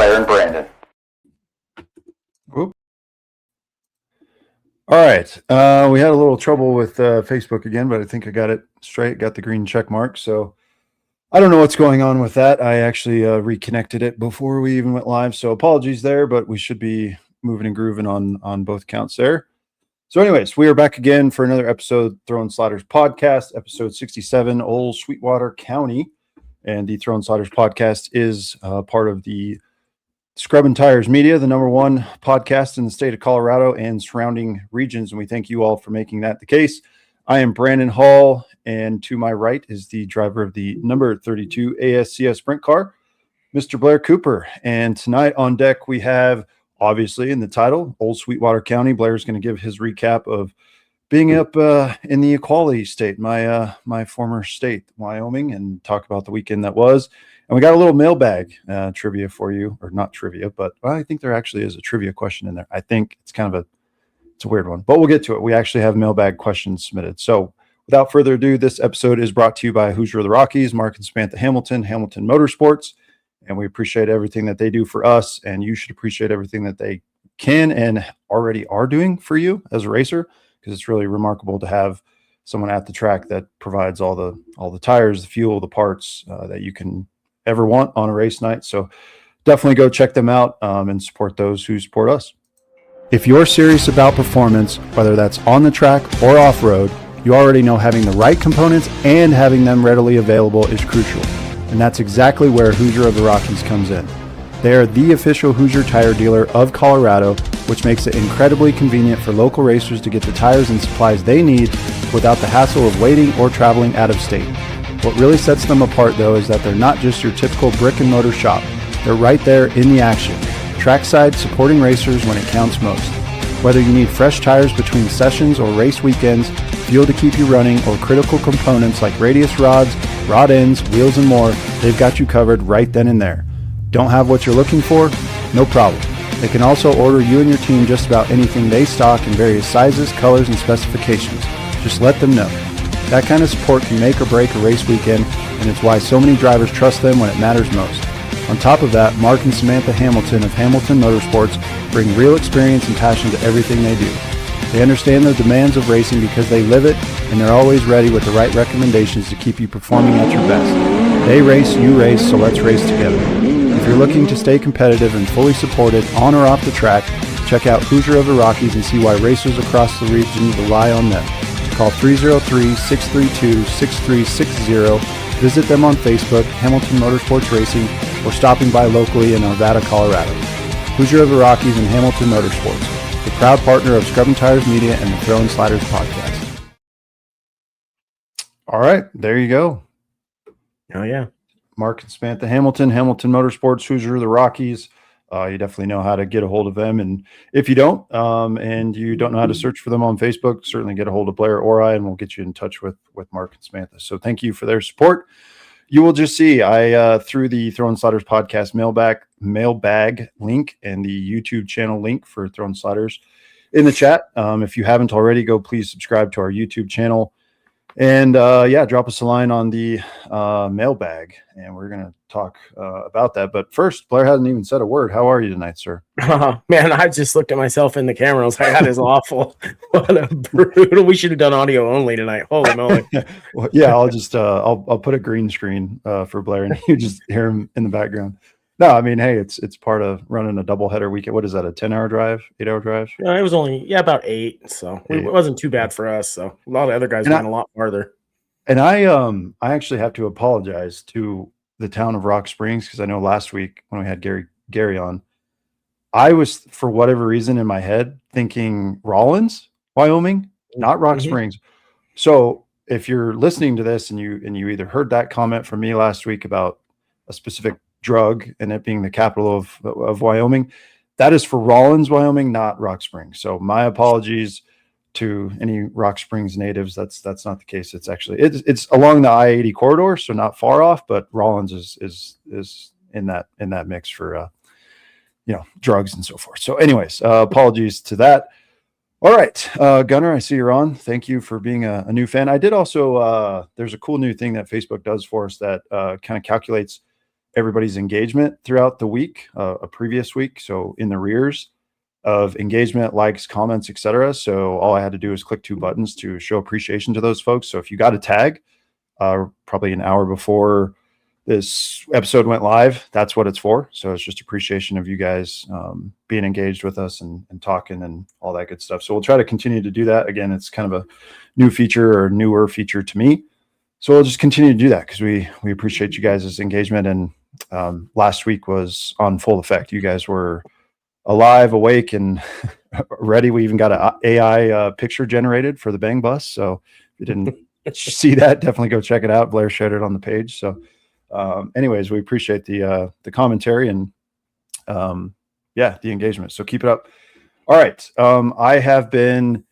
Blair and Brandon. Whoop. All right. We had a little trouble with Facebook again, but I think I got it straight. Got the green check mark. So I don't know what's going on with that. I actually reconnected it before we even went live. So apologies there, but we should be moving and grooving on both counts there. So anyways, we are back again for another episode, Throwin Sliders podcast, episode 67, Old Sweetwater County. And the Throwin Sliders podcast is part of the Scrubbin' Tires Media, the number one podcast in the state of Colorado and surrounding regions. And we thank you all for making that the case. I am Brandon Hall, and to my right is the driver of the number 32 ASCS Sprint car, Mr. Blair Cooper. And tonight on deck, we have, obviously in the title, Old Sweetwater County. Blair's going to give his recap of being up in the equality state, my former state, Wyoming, and talk about the weekend that was. And we got a little mailbag trivia for you, or not trivia, but I think there actually is a trivia question in there. I think it's kind of it's a weird one, but we'll get to it. We actually have mailbag questions submitted. So without further ado, this episode is brought to you by Hoosier of the Rockies, Mark and Samantha Hamilton Motorsports. And we appreciate everything that they do for us. And you should appreciate everything that they can and already are doing for you as a racer, because it's really remarkable to have someone at the track that provides all the tires, the fuel, the parts that you can ever want on a race night. So definitely go check them out and support those who support us. If you're serious about performance, whether that's on the track or off-road, you already know having the right components and having them readily available is crucial. And that's exactly where Hoosier of the Rockies comes in. They are the official Hoosier tire dealer of Colorado, which makes it incredibly convenient for local racers to get the tires and supplies they need without the hassle of waiting or traveling out of state. What really sets them apart, though, is that they're not just your typical brick and mortar shop. They're right there in the action, trackside supporting racers when it counts most. Whether you need fresh tires between sessions or race weekends, fuel to keep you running, or critical components like radius rods, rod ends, wheels, and more, they've got you covered right then and there. Don't have what you're looking for? No problem. They can also order you and your team just about anything they stock in various sizes, colors, and specifications. Just let them know. That kind of support can make or break a race weekend, and it's why so many drivers trust them when it matters most. On top of that, Mark and Samantha Hamilton of Hamilton Motorsports bring real experience and passion to everything they do. They understand the demands of racing because they live it, and they're always ready with the right recommendations to keep you performing at your best. They race, you race, so let's race together. If you're looking to stay competitive and fully supported on or off the track, check out Hoosier of the Rockies and see why racers across the region rely on them. Call 303-632-6360. Visit them on Facebook, Hamilton Motorsports Racing, or stopping by locally in Arvada, Colorado. Hoosier of the Rockies and Hamilton Motorsports, the proud partner of Scrubbin' Tires Media and the Throwin Sliders podcast. All right, there you go. Oh, yeah. Mark and Samantha Hamilton Motorsports, Hoosier of the Rockies. You definitely know how to get a hold of them. And if you don't, and you don't know how to search for them on Facebook, certainly get a hold of Blair or I, and we'll get you in touch with Mark and Samantha. So thank you for their support. You will just see I threw the Throwin Sliders podcast mailbag link and the YouTube channel link for Throwin Sliders in the chat. If you haven't already, go please subscribe to our YouTube channel. And drop us a line on the mailbag, and we're going to talk about that. But first, Blair hasn't even said a word. How are you tonight, sir? Oh, man, I just looked at myself in the camera. I was like, that is awful. What a brutal. We should have done audio only tonight. Holy moly. Well, yeah, I'll just I'll put a green screen for Blair, and you just hear him in the background. No, I mean, hey, it's part of running a doubleheader weekend. What is that, a 10-hour drive, 8-hour drive? It was only, about 8. So it wasn't too bad for us. So a lot of other guys went a lot farther. And I actually have to apologize to the town of Rock Springs, because I know last week when we had Gary on, I was, for whatever reason in my head, thinking Rawlins, Wyoming, not Rock Springs. So if you're listening to this and you either heard that comment from me last week about a specific drug and it being the capital of Wyoming, that is for Rawlins, Wyoming, not Rock Springs. So my apologies to any Rock Springs natives. That's not the case. It's actually it's along the I-80 corridor, so not far off, but Rawlins is in that mix for drugs and so forth. So anyways, apologies to that. All right, Gunnar, I see you're on. Thank you for being a new fan. I did also there's a cool new thing that Facebook does for us that kind of calculates everybody's engagement throughout the week, a previous week. So in the rears of engagement, likes, comments, etc. So all I had to do was click 2 buttons to show appreciation to those folks. So if you got a tag, probably an hour before this episode went live, that's what it's for. So it's just appreciation of you guys being engaged with us and talking and all that good stuff. So we'll try to continue to do that. Again, it's kind of a new feature or newer feature to me. So we'll just continue to do that because we appreciate you guys' engagement. And last week was on full effect. You guys were alive, awake, and ready. We even got an AI picture generated for the Bang Bus. So if you didn't see that, definitely go check it out. Blair shared it on the page. So anyways, we appreciate the commentary and the engagement. So keep it up. All right. I have been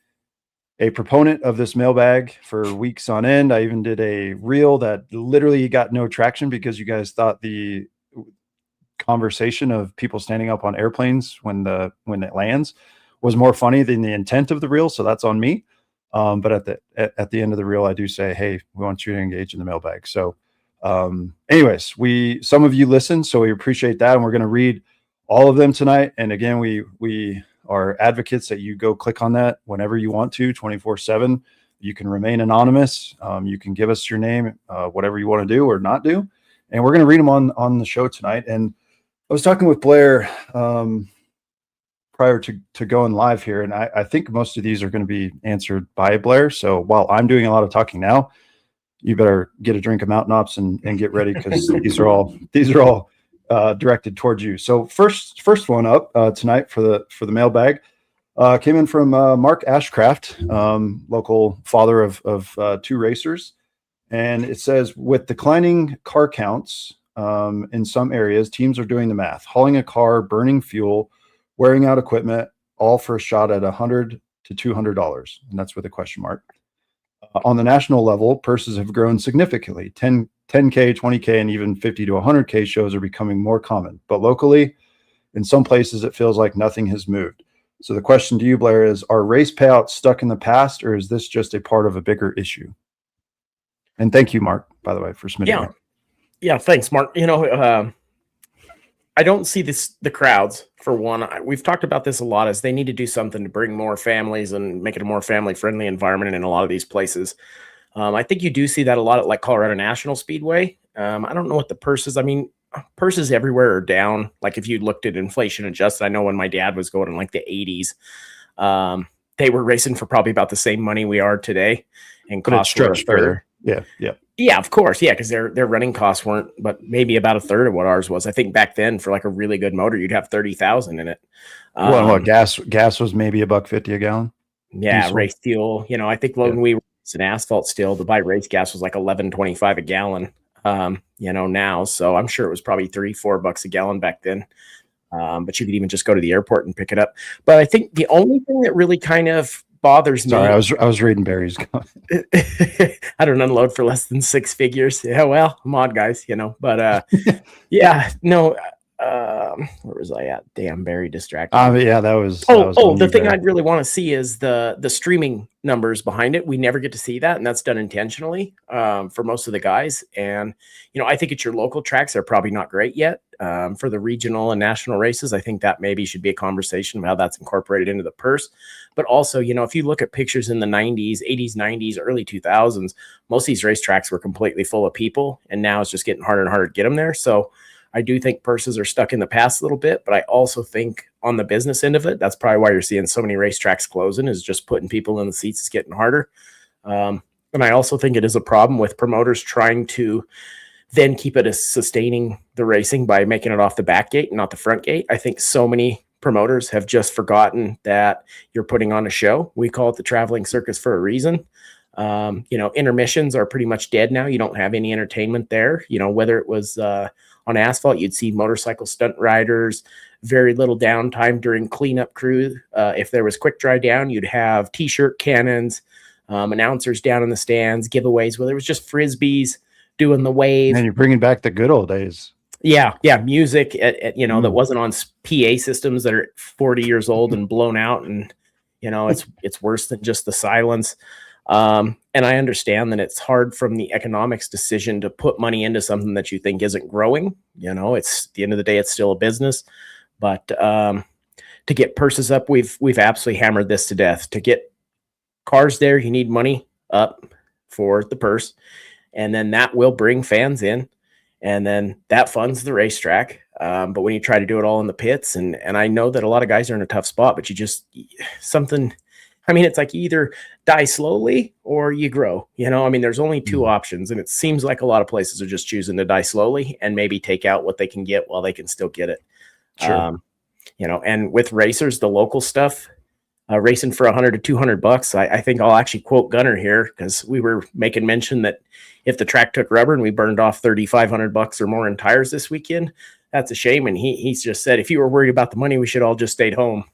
a proponent of this mailbag for weeks on end. I even did a reel that literally got no traction because you guys thought the conversation of people standing up on airplanes when it lands was more funny than the intent of the reel. So that's on me. But at the end of the reel, I do say, hey, we want you to engage in the mailbag. So anyways, some of you listen, so we appreciate that. And we're going to read all of them tonight. And again, we are advocates that you go click on that whenever you want to, 24/7. You can remain anonymous. You can give us your name, whatever you want to do or not do. And we're going to read them on the show tonight. And I was talking with Blair prior to going live here, and I think most of these are going to be answered by Blair. So while I'm doing a lot of talking now, you better get a drink of Mountain Ops and get ready because these are all directed towards you. So first one up tonight for the mailbag came in from Mark Ashcraft, local father of 2 racers, and it says, with declining car counts in some areas, teams are doing the math, hauling a car, burning fuel, wearing out equipment, all for a shot at $100 to $200, and that's with a question mark. On the national level, purses have grown significantly. 10K, 20K, and even 50 to 100K shows are becoming more common. But locally, in some places, it feels like nothing has moved. So the question to you, Blair, is, are race payouts stuck in the past, or is this just a part of a bigger issue? And thank you, Mark, by the way, for submitting that. Yeah, thanks, Mark. I don't see the crowds, for one. We've talked about this a lot, as they need to do something to bring more families and make it a more family-friendly environment in a lot of these places. I think you do see that a lot at like Colorado National Speedway. I don't know what the purses, purses everywhere are down. Like if you looked at inflation adjusted, I know when my dad was going in like the 80s, they were racing for probably about the same money we are today. And costs were a third. Yeah, of course. Yeah, because their running costs weren't, but maybe about a third of what ours was. I think back then for like a really good motor, you'd have 30,000 in it. Well, gas was maybe $1.50 a gallon. Yeah, diesel. Race fuel. I think when we were in asphalt still, to buy race gas was like $11.25 a gallon. Now, so I'm sure it was probably $3-4 a gallon back then. But you could even just go to the airport and pick it up. But I think the only thing that really kind of bothers me. Sorry, I was reading Barry's. I don't unload for less than 6 figures. Yeah, well, I'm odd, guys, But yeah, no. Where was I at? Damn, Barry distracted. Yeah, that was. The thing I'd really want to see is the streaming numbers behind it. We never get to see that, and that's done intentionally for most of the guys. And I think at your local tracks, they're probably not great yet. For the regional and national races, I think that maybe should be a conversation of how that's incorporated into the purse. But also, if you look at pictures in the 90s, 80s, 90s, early 2000s, most of these racetracks were completely full of people, and now it's just getting harder and harder to get them there. So I do think purses are stuck in the past a little bit, but I also think on the business end of it, that's probably why you're seeing so many racetracks closing, is just putting people in the seats is getting harder. And I also think it is a problem with promoters trying to then keep it as sustaining the racing by making it off the back gate, not the front gate. I think so many promoters have just forgotten that you're putting on a show. We call it the traveling circus for a reason. Intermissions are pretty much dead now. You don't have any entertainment there. Whether it was on asphalt, you'd see motorcycle stunt riders, very little downtime during cleanup crew. If there was quick dry down, you'd have t-shirt cannons, announcers down in the stands, giveaways, where there was just Frisbees doing the wave. And you're bringing back the good old days. Yeah. Music, that wasn't on PA systems that are 40 years old and blown out. And, it's worse than just the silence. And I understand that it's hard from the economics decision to put money into something that you think isn't growing. You know, it's at the end of the day, it's still a business. But to get purses up, we've absolutely hammered this to death. To get cars there, you need money up for the purse, and then that will bring fans in, and then that funds the racetrack. But when you try to do it all in the pits, and I know that a lot of guys are in a tough spot, but you just something. I mean, it's like you either die slowly or you grow. You know, I mean, there's only two options, and it seems like a lot of places are just choosing to die slowly and maybe take out what they can get while they can still get it. Sure. You know, and with racers, the local stuff, racing for $100 to $200. I think I'll actually quote Gunner here, because we were making mention that if the track took rubber and we burned off $3,500 or more in tires this weekend, that's a shame. And he's just said, if you were worried about the money, we should all just stayed home.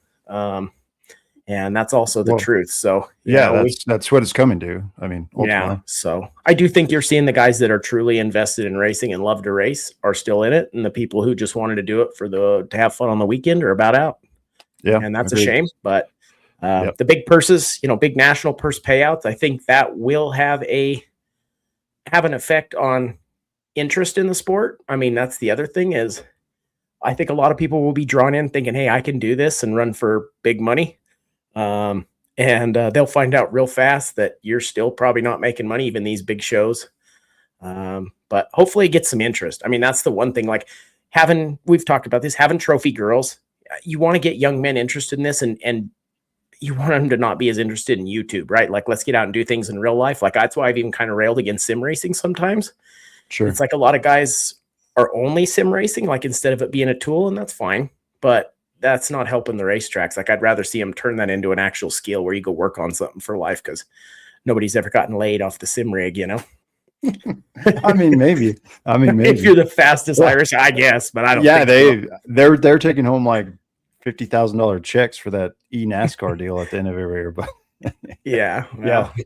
And that's also the truth. So yeah, that's what it's coming to. I mean, ultimately. Yeah. So I do think you're seeing the guys that are truly invested in racing and love to race are still in it, and the people who just wanted to do it to have fun on the weekend are about out. Yeah, and that's agreed. A shame. But the big purses, big national purse payouts, I think that will have an effect on interest in the sport. I mean, that's the other thing is, I think a lot of people will be drawn in thinking, hey, I can do this and run for big money. And they'll find out real fast that you're still probably not making money, even these big shows. But hopefully it gets some interest. I mean, that's the one thing, like we've talked about this, having trophy girls, you want to get young men interested in this, and you want them to not be as interested in YouTube, right? Like, let's get out and do things in real life. Like, that's why I've even kind of railed against sim racing sometimes. Sure. It's like a lot of guys are only sim racing, like instead of it being a tool, and that's fine. But that's not helping the racetracks. Like, I'd rather see them turn that into an actual skill where you go work on something for life, because nobody's ever gotten laid off the sim rig, I mean, maybe. If you're the fastest Irish, I guess, but I don't. Yeah, they're taking home like $50,000 checks for that NASCAR deal at the end of every year. But yeah,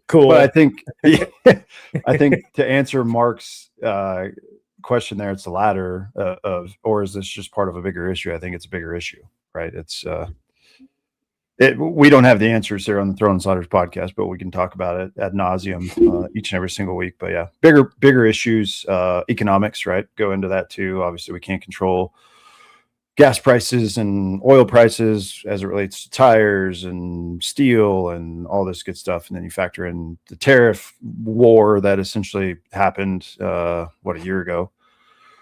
cool. But I think to answer Mark's question there, it's the latter or is this just part of a bigger issue? I think it's a bigger issue, right? It's we don't have the answers there on the Throwin Sliders podcast, but we can talk about it ad nauseum each and every single week. But yeah, bigger issues, economics, right, go into that too. Obviously, we can't control gas prices and oil prices as it relates to tires and steel and all this good stuff. And then you factor in the tariff war that essentially happened, a year ago.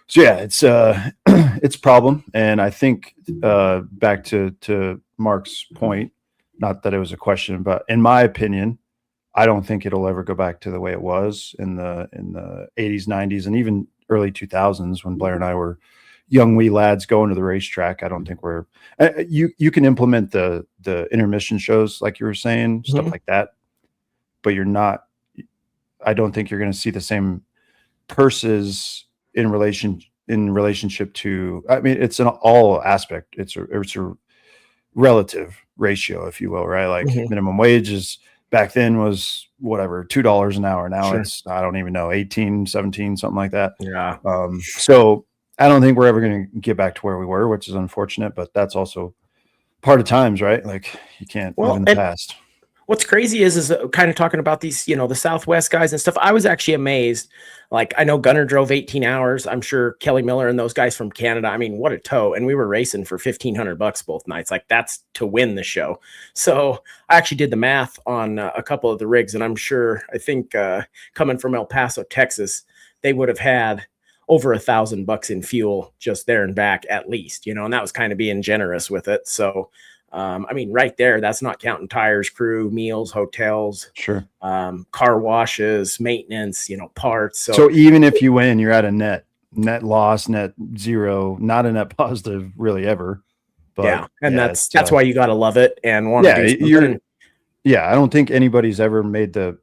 So yeah, it's it's a problem. And I think back to Mark's point, not that it was a question, but in my opinion, I don't think it'll ever go back to the way it was in the 80s, 90s, and even early 2000s when Blair and I were young wee lads going to the racetrack. I don't think we're you can implement the intermission shows like you were saying, stuff like that, but I don't think you're going to see the same purses in relationship to, I mean, it's an all aspect. It's a relative ratio, if you will, right? Like minimum wages back then was whatever, $2 an hour. Now it's, I don't even know, 18, 17, something like that. Yeah. So I don't think we're ever going to get back to where we were, which is unfortunate, but that's also part of times, right? Like, you can't live in the past. What's crazy is kind of talking about these, the Southwest guys and stuff. I was actually amazed. Like, I know Gunner drove 18 hours. I'm sure Kelly Miller and those guys from Canada. I mean, what a tow. And we were racing for $1,500 both nights. Like, that's to win the show. So I actually did the math on a couple of the rigs, and I think coming from El Paso, Texas, they would have had over $1,000 in fuel just there and back at least, and that was kind of being generous with it. So, I mean, right there, that's not counting tires, crew, meals, hotels, car washes, maintenance, parts. So even if you win, you're at a net loss, net zero, not a net positive really ever. But and that's why you got to love it and want to do something. I don't think anybody's ever made the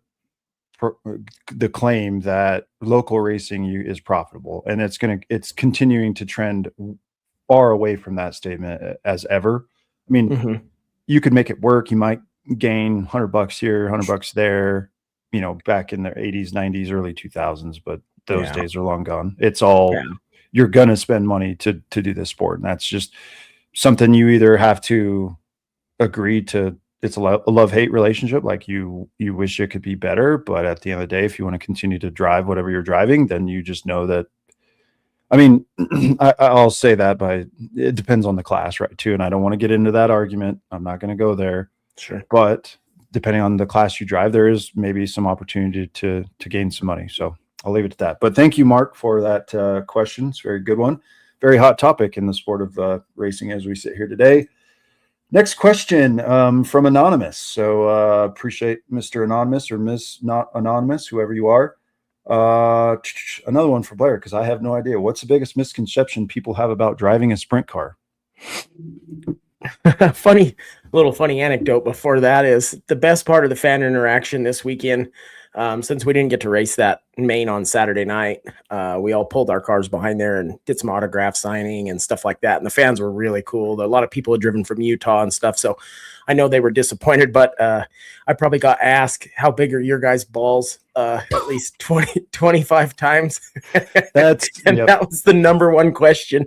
claim that local racing is profitable, and it's continuing to trend far away from that statement as ever. I mean, you could make it work. You might gain $100 here, $100 there, back in the 80s, 90s, early 2000s, but those days are long gone. It's all you're gonna spend money to do this sport, and that's just something you either have to agree to it's a love-hate relationship. Like you wish it could be better, but at the end of the day, if you want to continue to drive whatever you're driving, then you just know that. I mean, I'll say that, but it depends on the class, right? Too, and I don't want to get into that argument. I'm not going to go there. Sure. But depending on the class you drive, there is maybe some opportunity to gain some money. So I'll leave it at that. But thank you, Mark, for that question. It's a very good one. Very hot topic in the sport of racing as we sit here today. Next question from Anonymous. So appreciate Mr. Anonymous or Ms. Not Anonymous, whoever you are. Another one for Blair, because I have no idea. What's the biggest misconception people have about driving a sprint car? Funny anecdote before that is the best part of the fan interaction this weekend. Since we didn't get to race that main on Saturday night, we all pulled our cars behind there and did some autograph signing and stuff like that. And the fans were really cool. A lot of people had driven from Utah and stuff. So I know they were disappointed, but I probably got asked, how big are your guys' balls? At least 25 times. That was the number one question.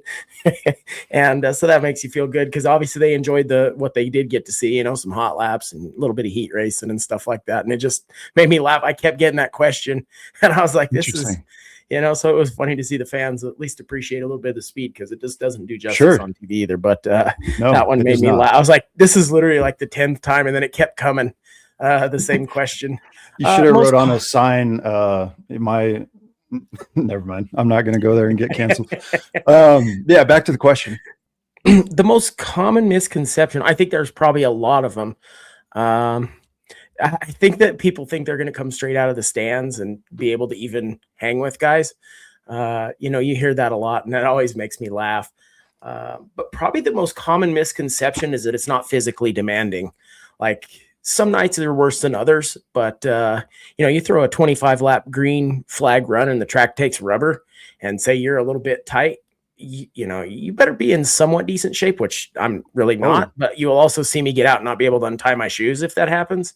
And so that makes you feel good, because obviously they enjoyed what they did get to see, some hot laps and a little bit of heat racing and stuff like that. And it just made me laugh. I kept getting that question, and I was like, this is, so it was funny to see the fans at least appreciate a little bit of the speed, because it just doesn't do justice on TV either. But no, that one made me laugh. I was like, this is literally like the 10th time, and then it kept coming. The same question. You should have wrote on a sign, never mind. I'm not going to go there and get canceled. Back to the question. The most common misconception, I think there's probably a lot of them. I think that people think they're going to come straight out of the stands and be able to even hang with guys. You hear that a lot, and that always makes me laugh. But probably the most common misconception is that it's not physically demanding. Like, some nights are worse than others, but you throw a 25 lap green flag run and the track takes rubber, and say you're a little bit tight, you better be in somewhat decent shape, which I'm really not. But you'll also see me get out and not be able to untie my shoes if that happens.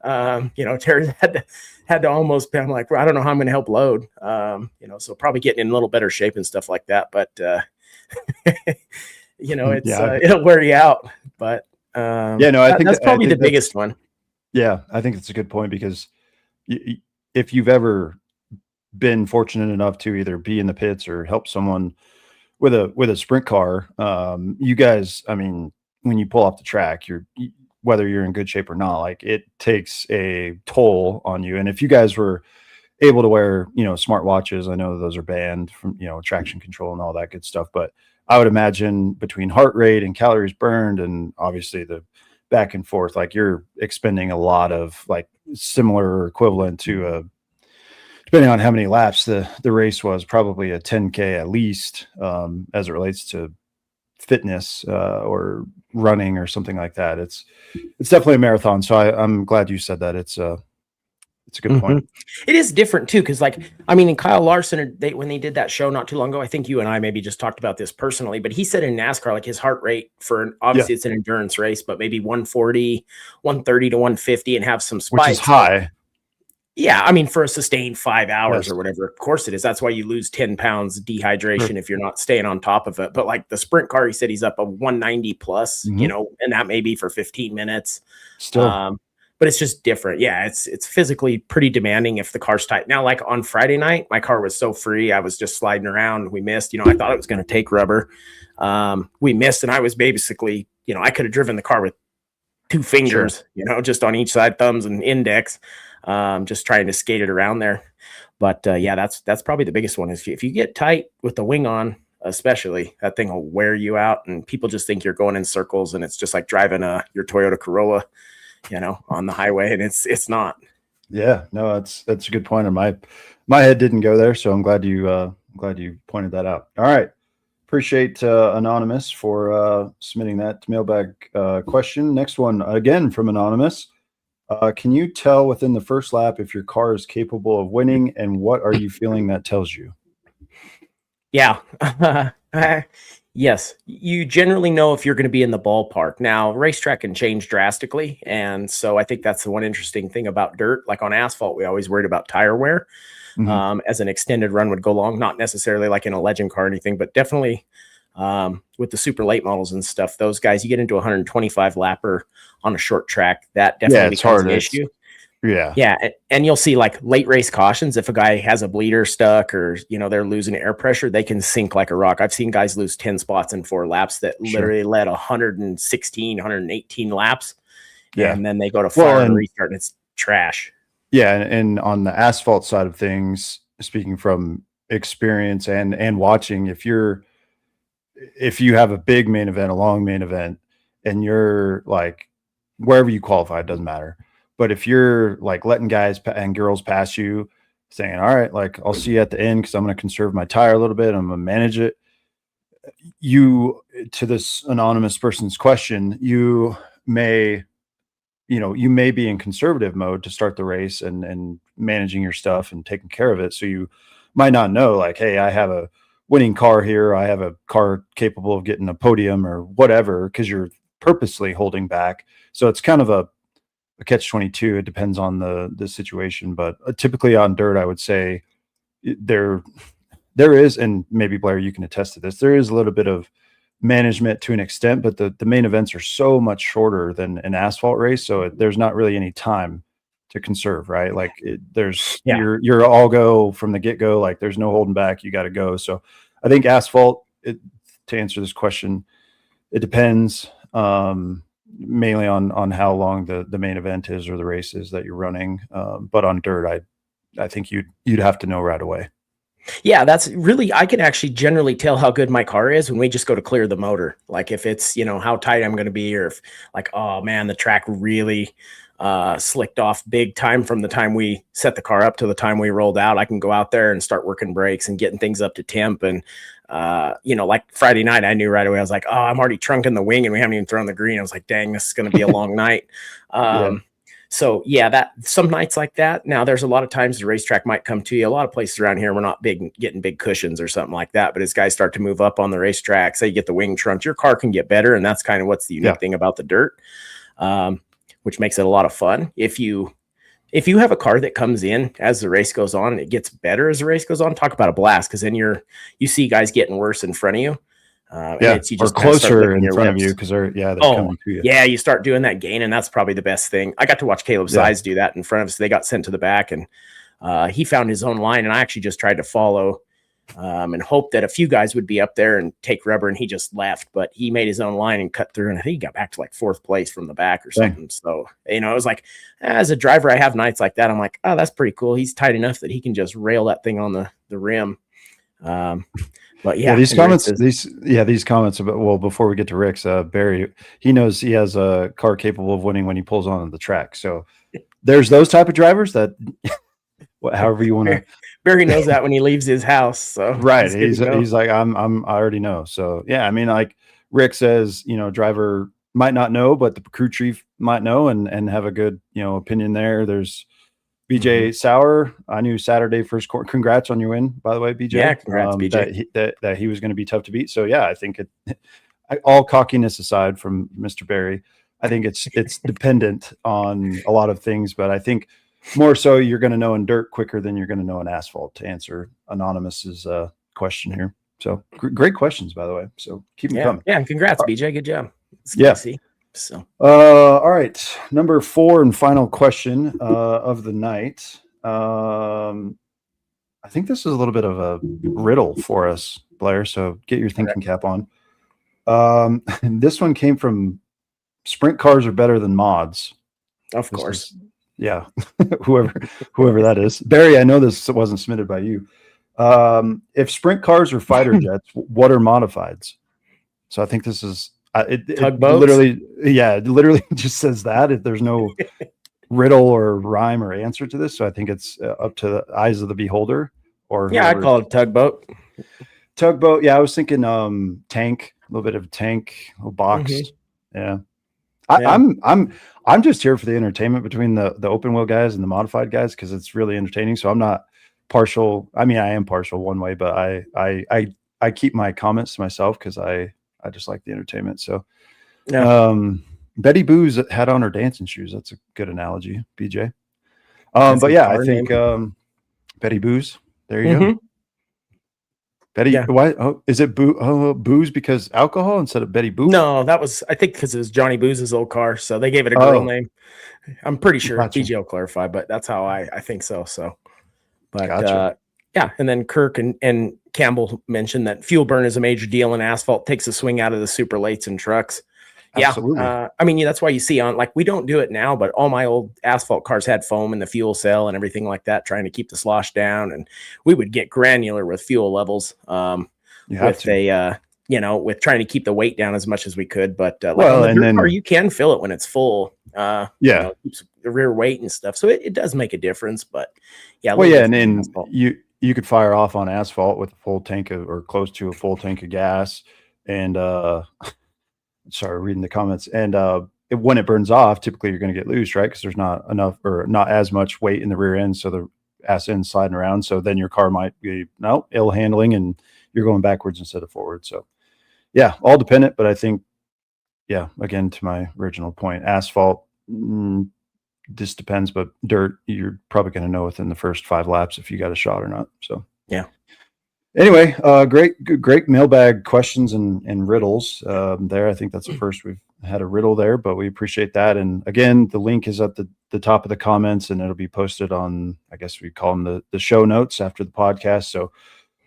Terry had to almost, I'm like, I don't know how I'm going to help load. So probably getting in a little better shape and stuff like that. But it'll wear you out. But I think that's probably the biggest one. Yeah, I think it's a good point, because if you've ever been fortunate enough to either be in the pits or help someone with a sprint car, you guys, I mean, when you pull off the track, whether you're in good shape or not, like, it takes a toll on you. And if you guys were able to wear, smart watches, I know those are banned from, traction control and all that good stuff, but I would imagine between heart rate and calories burned and obviously the back and forth, like, you're expending a lot of, like, similar or equivalent to depending on how many laps the race was, probably a 10K at least, as it relates to fitness or running or something like that. It's definitely a marathon. So I'm glad you said that. It's a good point. It is different too, because in Kyle Larson, when they did that show not too long ago, I think you and I maybe just talked about this personally, but he said in NASCAR, like, his heart rate obviously it's an endurance race, but maybe 140, 130 to 150, and have some spikes. Which is high. Yeah, for a sustained 5 hours or whatever, of course it is. That's why you lose 10 pounds dehydration if you're not staying on top of it. But like the sprint car, he said he's up a 190 plus, and that may be for 15 minutes. Still. But it's just different. Yeah, it's physically pretty demanding if the car's tight. Now, like on Friday night, my car was so free. I was just sliding around. We missed. I thought it was going to take rubber. We missed, and I was basically, I could have driven the car with two fingers, just on each side, thumbs and index, just trying to skate it around there. But that's probably the biggest one. Is if you get tight with the wing on, especially, that thing will wear you out, and people just think you're going in circles, and it's just like driving your Toyota Corolla, on the highway, and it's not. Yeah, no, that's a good point. And my head didn't go there, so I'm glad you pointed that out. All right, appreciate Anonymous for submitting that mailbag question. Next one, again from Anonymous. Can you tell within the first lap if your car is capable of winning, and what are you feeling that tells you? Yeah. Yes, you generally know if you're going to be in the ballpark. Now, racetrack can change drastically, and so I think that's the one interesting thing about dirt. Like on asphalt, we always worried about tire wear as an extended run would go long, not necessarily like in a legend car or anything, but definitely with the super late models and stuff, those guys, you get into 125 lapper on a short track, that definitely it's becomes hard. an issue. Yeah. Yeah. And you'll see like late race cautions. If a guy has a bleeder stuck or, they're losing air pressure, they can sink like a rock. I've seen guys lose 10 spots in 4 laps that literally led 116, 118 laps. Yeah. And then they go to fire and restart and it's trash. Yeah. And on the asphalt side of things, speaking from experience and watching, if you have a big main event, a long main event, and you're like, wherever you qualify, it doesn't matter. But if you're like letting guys and girls pass you, saying, all right, like I'll see you at the end because I'm going to conserve my tire a little bit, I'm going to manage it. To this anonymous person's question, you may be in conservative mode to start the race and managing your stuff and taking care of it. So you might not know like, hey, I have a winning car here. I have a car capable of getting a podium or whatever, because you're purposely holding back. So it's kind of a catch-22. It depends on the situation, but typically on dirt, I would say there is, and maybe Blair, you can attest to this, there is a little bit of management to an extent, but the main events are so much shorter than an asphalt race. So there's not really any time to conserve, right? Like you're all go from the get go. Like there's no holding back. You got to go. So I think asphalt, to answer this question, it depends mainly on how long the main event is or the race is that you're running. But on dirt, I think you'd have to know right away. Yeah, that's really, I can actually generally tell how good my car is when we just go to clear the motor. Like if it's, how tight I'm going to be, or if like, oh man, the track really slicked off big time from the time we set the car up to the time we rolled out, I can go out there and start working brakes and getting things up to temp. And, like Friday night, I knew right away, I was like, oh, I'm already trunking the wing and we haven't even thrown the green. I was like, dang, this is going to be a long night. So yeah, that some nights like that. Now there's a lot of times the racetrack might come to you. A lot of places around here, we're not getting big cushions or something like that. But as guys start to move up on the racetrack, say you get the wing trunked, your car can get better. And that's kind of what's the unique thing about the dirt, which makes it a lot of fun. If you have a car that comes in as the race goes on and it gets better as the race goes on, talk about a blast. Cause then you see guys getting worse in front of you. You just closer in front of you because they're coming to you. Yeah, you start doing that gain, and that's probably the best thing. I got to watch Caleb Size do that in front of us. They got sent to the back, and he found his own line, and I actually just tried to follow and hope that a few guys would be up there and take rubber, and he just left. But he made his own line and cut through, and I think he got back to like 4th place from the back or something. So, it was like, as a driver, I have nights like that. I'm like, oh, that's pretty cool. He's tight enough that he can just rail that thing on the rim. But these comments about, well, before we get to Rick's, Barry, he knows he has a car capable of winning when he pulls onto the track. So there's those type of drivers that, however you want to. Barry knows that when he leaves his house. So right, he's like, I already know. So yeah, I mean, like Rick says, driver might not know, but the crew chief might know and have a good opinion there. There's BJ Sauer, I knew Saturday first quarter. Congrats on your win, by the way, BJ. Yeah, congrats, BJ. That he was going to be tough to beat. So yeah, I think all cockiness aside from Mr. Barry, I think it's dependent on a lot of things, but I think more so you're going to know in dirt quicker than you're going to know in asphalt, to answer Anonymous's question here. So great questions, by the way. So keep them coming. Yeah, congrats, BJ. Good job. So all right, number 4 and final question of the night. I think this is a little bit of a riddle for us, Blair, so get your thinking cap on. This one came from Sprint Cars Are Better Than Mods. Of course. Whoever that is. Barry, I know this wasn't submitted by you. If sprint cars are fighter jets, what are modifieds? So I think this is it literally just says that. There's no riddle or rhyme or answer to this. So I think it's up to the eyes of the beholder. Or I call it tugboat. Tugboat. Yeah, I was thinking tank, a little bit of tank, a little box. Yeah. I'm just here for the entertainment between the open wheel guys and the modified guys, because it's really entertaining. So I'm not partial. I mean, I am partial one way, but I keep my comments to myself because I just like the entertainment. So Betty Boo's had on her dancing shoes. That's a good analogy, BJ. But yeah, I think Betty Boo's. There you go. Betty, Yeah. why? Oh, is it booze because alcohol instead of Betty Boop? No, that was, I think, because it was Johnny Booze's old car, so they gave it a girl Oh, name. I'm pretty sure. gotcha. BJ will clarify, but that's how I think so. So, but Gotcha. yeah, and then Kirk and Campbell mentioned that fuel burn is a major deal, and asphalt takes a swing out of the super lates and trucks. Absolutely. Yeah, I mean, that's why you see on, like, we don't do it now, but all my old asphalt cars had foam in the fuel cell and everything like that, trying to keep the slosh down, and we would get granular with fuel levels. You have With to. a with trying to keep the weight down as much as we could. But like Well, on the and dirt car, then you can fill it when it's full. yeah. It keeps the rear weight and stuff, so it does make a difference. But yeah, a Well, little yeah, and different than then asphalt. you could fire off on asphalt with a full tank of, or close to a full tank of gas, and sorry, reading the comments, and when it burns off, typically you're going to get loose, right? Because there's not enough or not as much weight in the rear end, so the ass end sliding around. So then your car might be ill handling, and you're going backwards instead of forward. So yeah, all dependent, but I think again, to my original point, asphalt. This depends, but dirt, you're probably going to know within the first 5 laps if you got a shot or not. So Yeah. Anyway, great mailbag questions and riddles there. I think that's the first we've had a riddle there, but we appreciate that. And again, the link is at the top of the comments, and it'll be posted on, I guess we call them the show notes after the podcast. So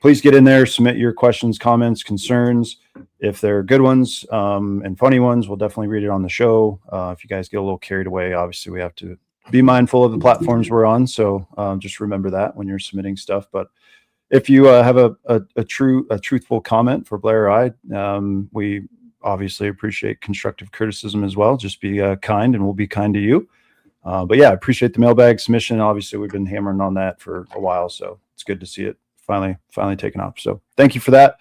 please get in there, submit your questions, comments, concerns. If they're good ones and funny ones, we'll definitely read it on the show. If you guys get a little carried away, obviously we have to be mindful of the platforms we're on. So just remember that when you're submitting stuff. But if you have a truthful comment for Blair or I, we obviously appreciate constructive criticism as well. Just be kind, and we'll be kind to you. But yeah, I appreciate the mailbag submission. Obviously, we've been hammering on that for a while, so it's good to see it finally taken off. So thank you for that.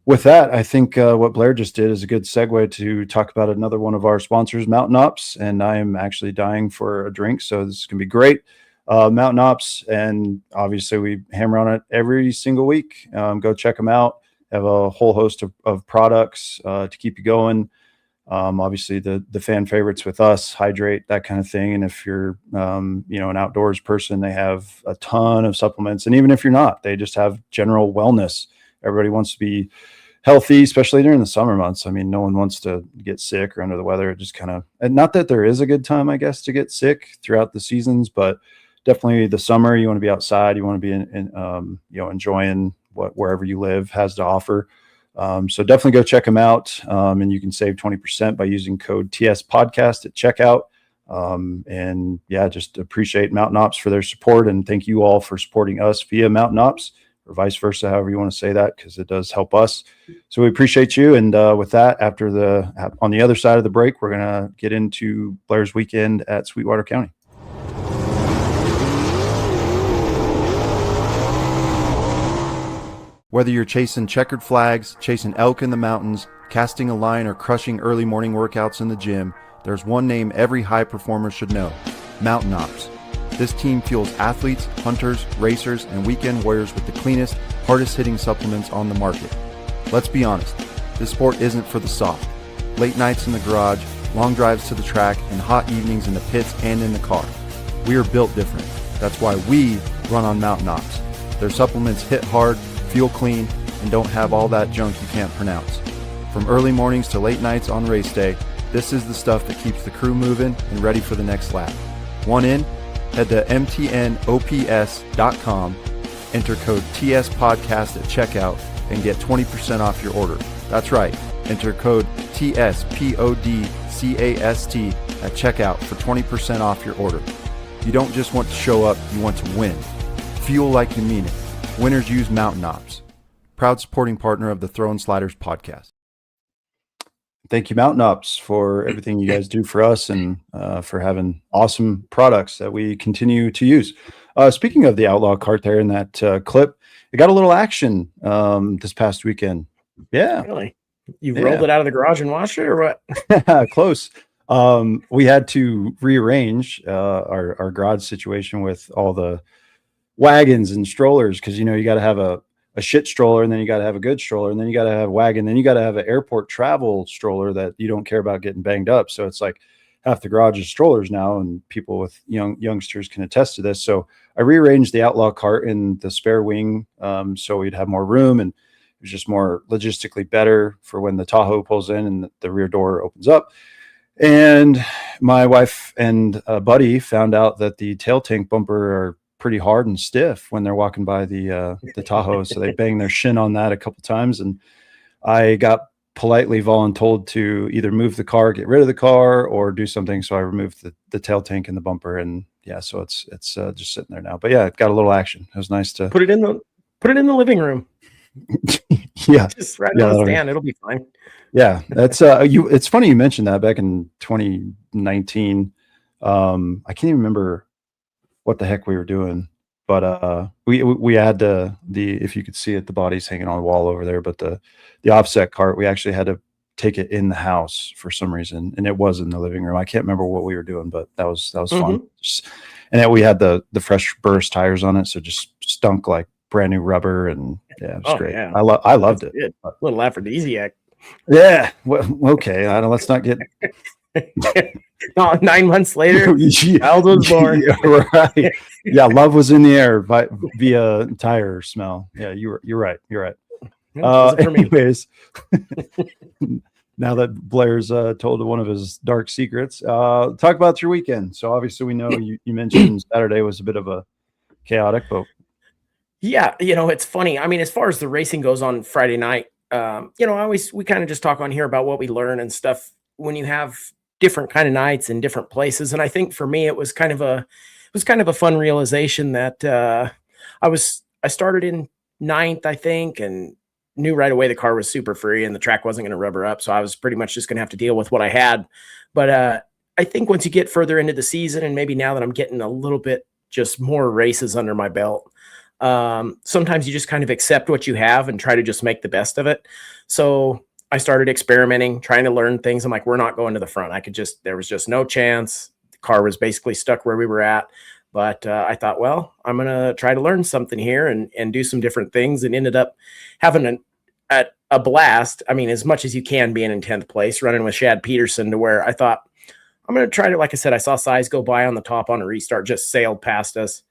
With that, I think what Blair just did is a good segue to talk about another one of our sponsors, Mountain Ops. And I am actually dying for a drink, so this is going to be great. Mountain Ops, and obviously we hammer on it every single week. Go check them out. Have a whole host of products to keep you going. Obviously the fan favorites with us, hydrate, that kind of thing. And if you're an outdoors person, they have a ton of supplements. And even if you're not, they just have general wellness. Everybody wants to be healthy, especially during the summer months. I mean, no one wants to get sick or under the weather. It just kind of, and not that there is a good time, I guess, to get sick throughout the seasons, but definitely the summer, you want to be outside, you want to be enjoying wherever you live has to offer. So definitely go check them out. And you can save 20% by using code TS podcast at checkout. And yeah, just appreciate Mountain Ops for their support, and thank you all for supporting us via Mountain Ops, or vice versa, however you want to say that, because it does help us. So we appreciate you. And with that, on the other side of the break, we're going to get into Blair's weekend at Sweetwater County. Whether you're chasing checkered flags, chasing elk in the mountains, casting a line, or crushing early morning workouts in the gym, there's one name every high performer should know: Mountain Ops. This team fuels athletes, hunters, racers, and weekend warriors with the cleanest, hardest hitting supplements on the market. Let's be honest, this sport isn't for the soft. Late nights in the garage, long drives to the track, and hot evenings in the pits and in the car. We are built different. That's why we run on Mountain Ops. Their supplements hit hard, feel clean, and don't have all that junk you can't pronounce. From early mornings to late nights on race day, this is the stuff that keeps the crew moving and ready for the next lap. Want in? Head to mtnops.com, enter code TS podcast at checkout, and get 20% off your order. That's right, enter code TSPODCAST at checkout for 20% off your order. You don't just want to show up, you want to win. Fuel like you mean it. Winners use Mountain Ops. Proud supporting partner of the Throwin Sliders podcast. Thank you, Mountain Ops, for everything you guys do for us, and for having awesome products that we continue to use. Speaking of the Outlaw cart there in that clip, it got a little action this past weekend. Yeah. Really? You rolled it out of the garage and washed it, or what? Close. We had to rearrange our garage situation with all the wagons and strollers, because you got to have a shit stroller, and then you got to have a good stroller, and then you got to have a wagon, then you got to have an airport travel stroller that you don't care about getting banged up. So it's like half the garage is strollers now, and people with youngsters can attest to this. So I rearranged the Outlaw cart in the spare wing, so we'd have more room, and was just more logistically better for when the Tahoe pulls in and the rear door opens up. And my wife and a buddy found out that the tail tank bumper are pretty hard and stiff when they're walking by the Tahoe. So they banged their shin on that a couple times, and I got politely voluntold to either move the car, get rid of the car, or do something. So I removed the tail tank and the bumper, and yeah, so it's just sitting there now. But yeah, it got a little action. It was nice to put it in the living room. Yeah, just right on the stand. It'll be fine. Yeah, that's it's funny you mentioned that. Back in 2019, I can't even remember what the heck we were doing, but we had the if you could see it, the body's hanging on the wall over there, but the offset cart, we actually had to take it in the house for some reason, and it was in the living room. I can't remember what we were doing, but that was fun. And then we had the fresh burst tires on it, so it just stunk like brand new rubber, and yeah, it was great. Yeah. I loved it. Good. A little aphrodisiac. Yeah. Well, okay. Let's not get. No, 9 months later, child was born. Yeah, right. Yeah, love was in the air via tire smell. Yeah, you're right. You're right. Anyways, now that Blair's told one of his dark secrets, talk about your weekend. So obviously, we know you mentioned Saturday was a bit of a chaotic, but yeah, it's funny. I mean, as far as the racing goes on Friday night, we kind of just talk on here about what we learn and stuff when you have different kind of nights in different places. And I think for me, it was kind of a fun realization that I started in 9th, I think, and knew right away the car was super free and the track wasn't going to rubber up. So I was pretty much just going to have to deal with what I had. But I think once you get further into the season, and maybe now that I'm getting a little bit just more races under my belt, sometimes you just kind of accept what you have and try to just make the best of it. So I started experimenting, trying to learn things. I'm like, we're not going to the front. There was just no chance. The car was basically stuck where we were at. But I thought, well, I'm going to try to learn something here and do some different things, and ended up having a blast. I mean, as much as you can being in 10th place, running with Shad Peterson, to where I thought, I'm going to try to, like I said, I saw Size go by on the top on a restart, just sailed past us.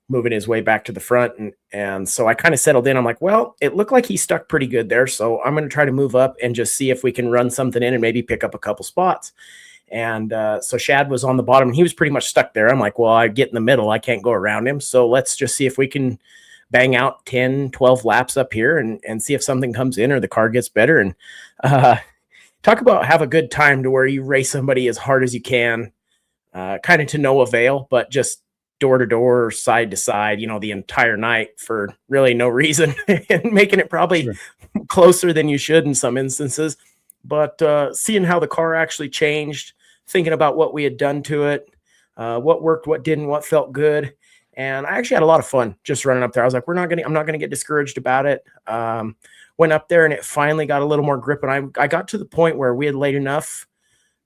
Moving his way back to the front. And so I kind of settled in. I'm like, well, it looked like he stuck pretty good there. So I'm going to try to move up and just see if we can run something in and maybe pick up a couple spots. And so Shad was on the bottom and he was pretty much stuck there. I'm like, well, I get in the middle. I can't go around him. So let's just see if we can bang out 10, 12 laps up here and see if something comes in or the car gets better. And talk about have a good time, to where you race somebody as hard as you can, kind of to no avail, but just door to door, side to side, the entire night for really no reason, and making it probably closer than you should in some instances. But seeing how the car actually changed, thinking about what we had done to it, what worked, what didn't, what felt good. And I actually had a lot of fun just running up there. I was like, I'm not going to get discouraged about it. Went up there and it finally got a little more grip. And I got to the point where we had laid enough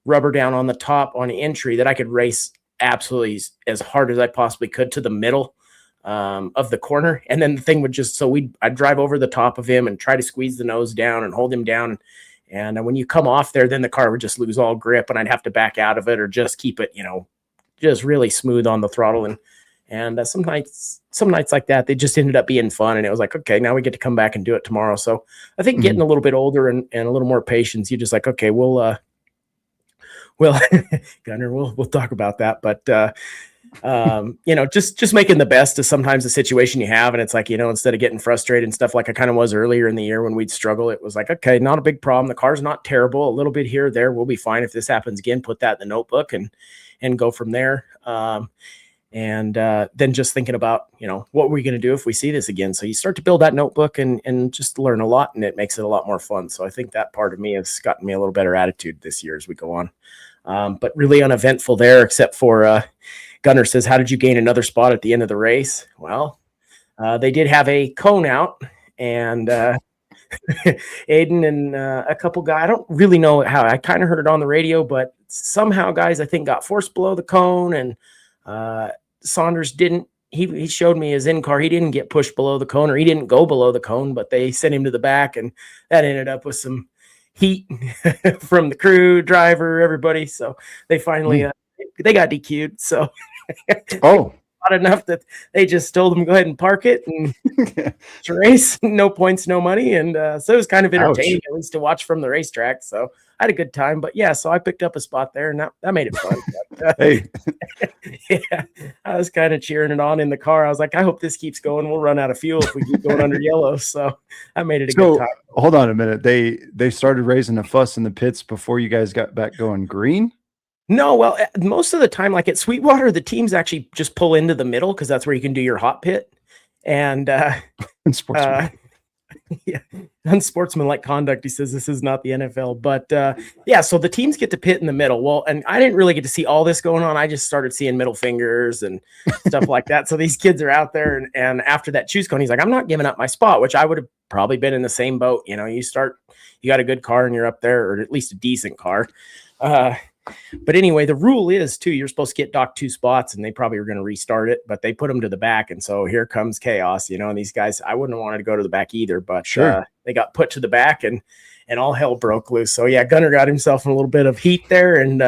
rubber down on the top on entry that I could race absolutely as hard as I possibly could to the middle of the corner. And then the thing would just, I'd drive over the top of him and try to squeeze the nose down and hold him down. And when you come off there, then the car would just lose all grip and I'd have to back out of it or just keep it, just really smooth on the throttle. And some nights like that, they just ended up being fun. And it was like, okay, now we get to come back and do it tomorrow. So I think getting a little bit older and a little more patience, you're just like, okay, well, Gunner, we'll talk about that. But, just making the best of sometimes the situation you have. And it's like, instead of getting frustrated and stuff like I kind of was earlier in the year when we'd struggle, it was like, okay, not a big problem. The car's not terrible. A little bit here or there. We'll be fine. If this happens again, put that in the notebook and go from there. And then just thinking about, what we're going to do if we see this again. So you start to build that notebook and just learn a lot, and it makes it a lot more fun. So I think that part of me has gotten me a little better attitude this year as we go on. But really uneventful there, except for Gunner says, how did you gain another spot at the end of the race? Well, they did have a cone out, and Aiden and a couple guys, I don't really know how, I kind of heard it on the radio, but somehow guys, I think, got forced below the cone, and Saunders didn't. He showed me his in-car. He didn't get pushed below the cone, or he didn't go below the cone, but they sent him to the back, and that ended up with some heat from the crew, driver, everybody. So they finally they got DQ'd. So oh hot enough that they just told them go ahead and park it and to race. No points, no money, and so it was kind of entertaining at least to watch from the racetrack. So I had a good time. But yeah, so I picked up a spot there, and that made it fun. But, Hey, yeah, I was kind of cheering it on in the car. I was like, I hope this keeps going. We'll run out of fuel if we keep going under yellow. So I made it a good time. Hold on a minute. They started raising a fuss in the pits before you guys got back going green? No, well, most of the time, like at Sweetwater, the teams actually just pull into the middle because that's where you can do your hot pit. And yeah, unsportsmanlike conduct. He says this is not the NFL, but yeah, so the teams get to pit in the middle. Well, and I didn't really get to see all this going on. I just started seeing middle fingers and stuff like that. So these kids are out there, and after that choose cone, he's like, I'm not giving up my spot, which I would have probably been in the same boat. You know, you got a good car and you're up there, or at least a decent car. But anyway, the rule is too, you're supposed to get docked 2 spots, and they probably were going to restart it, but they put them to the back. And so here comes chaos, you know, and these guys, I wouldn't have wanted to go to the back either, but sure, they got put to the back and all hell broke loose. So yeah, Gunner got himself in a little bit of heat there, and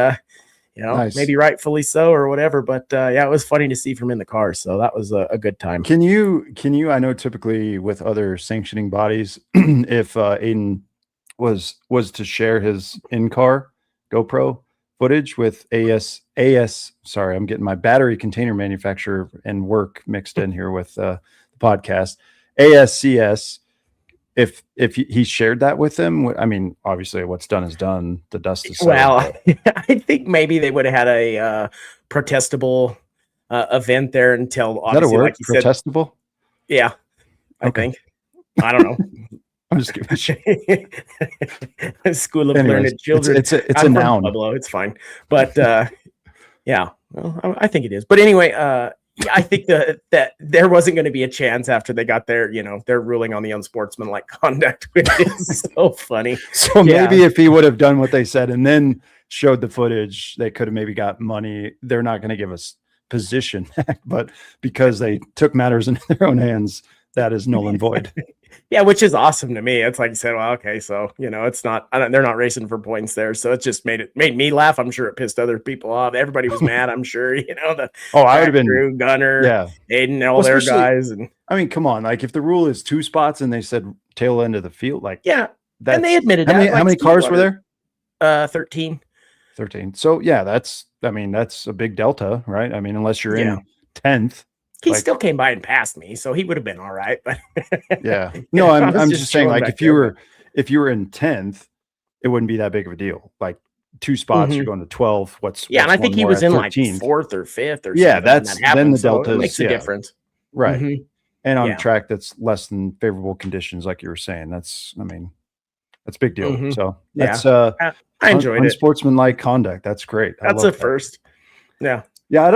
you know, maybe rightfully so or whatever, but yeah, it was funny to see from in the car. So that was a good time. Can you, I know typically with other sanctioning bodies, if Aiden was to share his in-car GoPro footage with sorry, I'm getting my battery container manufacturer and work mixed in here with the podcast, ASCS, if he shared that with them, I mean, obviously what's done is done, the dust is settled. Well, I think maybe they would have had a protestable event there until obviously, like you protestable said, yeah, I think, I don't know. I'm just giving a shit. School of Learned Children. It's a noun. Pueblo, it's fine. But yeah, well, I think it is. But anyway, yeah, I think that there wasn't going to be a chance after they got their, you know, their ruling on the unsportsmanlike conduct, which is so funny. So maybe if he would have done what they said and then showed the footage, they could have maybe got money. They're not going to give us position, but because they took matters into their own hands, that is null and void. Yeah, which is awesome to me. It's like you said, well, okay, so you know, it's not. They're not racing for points there, so it just made me laugh. I'm sure it pissed other people off. Everybody was mad. I'm sure, you know, I would have been Drew, Gunner, Aiden, all their guys, and I mean, come on, like if the rule is 2 spots and they said tail end of the field, like yeah, and they admitted how many cars were there? 13. 13. So yeah, that's a big delta, right? I mean, unless you're in 10th. He still came by and passed me, so he would have been all right. But yeah, no, I'm just saying, like if you were in 10th, it wouldn't be that big of a deal. Like 2 spots, you're going to 12. And I think he was in 13th? Like 4th or 5th or yeah. That's that then the delta makes a difference, right? And on a track that's less than favorable conditions, like you were saying, that's a big deal. So that's I enjoyed it. Unsportsmanlike conduct. That's great. That's a first. Yeah. Yeah,